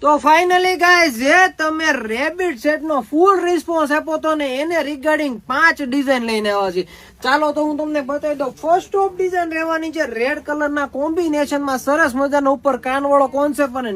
તો finally guys જે તમે રેબિટ સેટ નો ફૂલ રિસ્પોન્સ આપો તો ને એને રિગાર્ડિંગ 5 ડિઝાઇન લઈને આવ્યા છે. ચાલો તો હું તમને બતાવી દઉં. ફર્સ્ટ ઓફ ડિઝાઇન રહેવાની છે રેડ કલર ના કોમ્બિનેશન માં સરસ મજાનો ઉપર કાનવાળો કોન્સેપ્ટ અને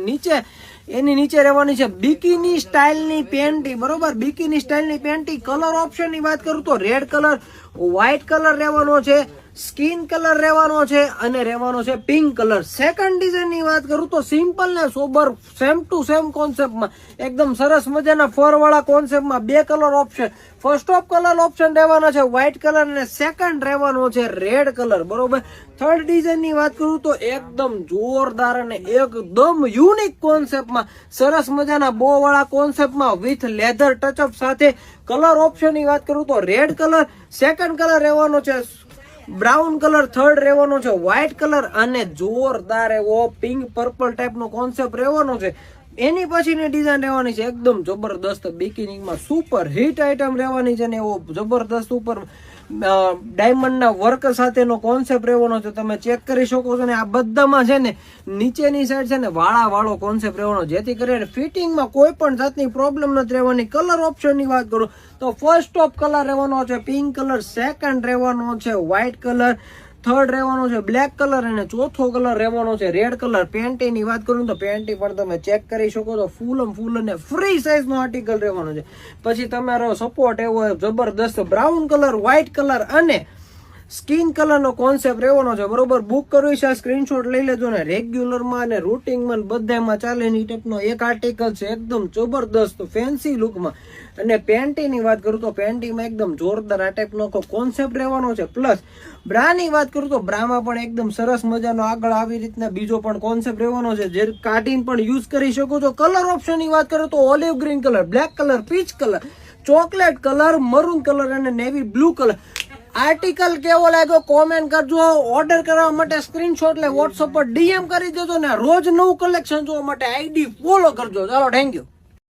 એની નીચે રહેવાની છે બિકીની સ્ટાઇલની પેન્ટી. બરોબર, બિકીની સ્ટાઇલની પેન્ટી. કલર ઓપ્શન ની વાત કરું તો રેડ કલર, વ્હાઇટ કલર રહેવાનો છે, સ્કિન કલર રહેવાનો છે અને રહેવાનો છે પિંક કલર. સેકન્ડ ડિઝાઇન ની વાત કરું તો સિમ્પલ ને સોબર સેમ ટુ સેમ કોન્સેપ્ટમાં એકદમ સરસ મજાના ફર વાળા કોન્સેપ્ટમાં 2 colour option. First of colour option રહેવાનો છે વ્હાઇટ કલર અને સેકન્ડ રહેવાનો છે રેડ કલર. બરોબર, થર્ડ ડિઝાઇન ની વાત કરું તો એકદમ જોરદાર અને એકદમ યુનિક કોન્સેપ્ટમાં સરસ મજાના બો વાળા કોન્સેપ્ટમાં વિથ લેધર ટચઅપ સાથે. કલર ઓપ્શન ની વાત કરું તો રેડ કલર, સેકન્ડ કલર રહેવાનો છે બ્રાઉન કલર, થર્ડ રહેવાનો છે વ્હાઇટ કલર અને જોરદાર એવો પિંક પર્પલ ટાઈપ નો કોન્સેપ્ટ રહેવાનો છે. એની પછીની ડિઝાઇન રહેવાની છે એકદમ જબરદસ્ત બિકિનીમાં સુપર હિટ આઈટમ રહેવાની છે ને એવો જબરદસ્ત ઉપર ડાયમંડ ના વર્ક સાથેનો કોન્સેપ્ટ રહેવાનો છે. તમે ચેક કરી શકો છો ને આ બધામાં છે ને નીચેની સાઈડ છે ને વાળા વાળો કોન્સેપ્ટ રહેવાનો, જેથી કરીને ફિટિંગમાં કોઈ પણ જાતની પ્રોબ્લેમ નથી રહેવાની. કલર ઓપ્શન ની વાત કરું તો ફર્સ્ટ ઓફ કલર રહેવાનો છે પિંક કલર, સેકન્ડ રહેવાનો છે વ્હાઇટ કલર, થર્ડ રહેવાનો છે બ્લેક કલર અને ચોથો કલર રહેવાનો છે રેડ કલર. પેન્ટી ની વાત કરું તો પેન્ટી પણ તમે ચેક કરી શકો છો ફૂલ અને ફ્રી સાઇઝ નો આર્ટિકલ રહેવાનો છે. પછી તમારો સપોર્ટ એવો જબરદસ્ત બ્રાઉન કલર, વ્હાઇટ કલર અને સ્કિન કલર નો કોન્સેપ્ટ રહેવાનો છે. બરોબર, બુક કરવી છે સ્ક્રીનશોટ લઈ લેજો ને. રેગ્યુલરમાં અને રૂટિંગમાં બધામાં ચાલે એ ટાઈપનો એક આર્ટિકલ છે એકદમ જબરદસ્ત ફેન્સી લુકમાં. અને પેન્ટી ની વાત કરું તો પેન્ટીમાં એકદમ જોરદાર આ ટાઈપનો કોન્સેપ્ટ રહેવાનો છે. પ્લસ બ્રા ની વાત કરું તો બ્રામાં પણ એકદમ સરસ મજાનો આગળ આવી રીતના બીજો પણ કોન્સેપ્ટ રહેવાનો છે જે કાઢીને પણ યુઝ કરી શકો છો. કલર ઓપ્શન ની વાત કરું તો olive green colour, black colour, peach colour, chocolate colour, maroon colour અને નેવી બ્લુ કલર. આર્ટિકલ કેવો લાગ્યો કોમેન્ટ કરજો. ઓર્ડર કરવા માટે સ્ક્રીનશોટ લે વોટ્સઅપ પર DM કરી દેજો ને રોજ નવું કલેક્શન જોવા માટે ID ફોલો કરજો. ચાલો, થેન્ક યુ.